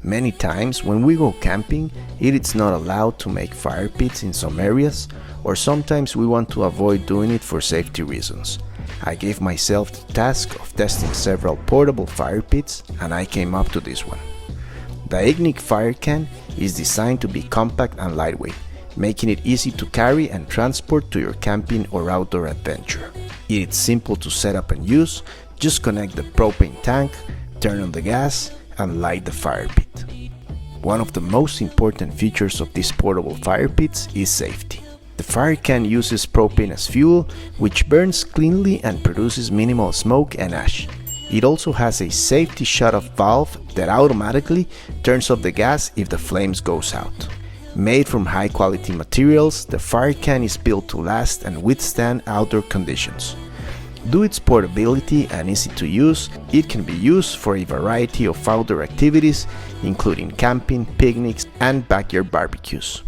Many times when we go camping, it is not allowed to make fire pits in some areas, or sometimes we want to avoid doing it for safety reasons. I gave myself the task of testing several portable fire pits, and I came up to this one. The Ignik FireCan is designed to be compact and lightweight, making it easy to carry and transport to your camping or outdoor adventure. It is simple to set up and use. Just connect the propane tank, turn on the gas, and light the fire pit. One of the most important features of these portable fire pits is safety. The FireCan uses propane as fuel, which burns cleanly and produces minimal smoke and ash. It also has a safety shut-off valve that automatically turns off the gas if the flames goes out. Made from high-quality materials, the FireCan is built to last and withstand outdoor conditions. Due to its portability and easy to use, it can be used for a variety of outdoor activities, including camping, picnics, and backyard barbecues.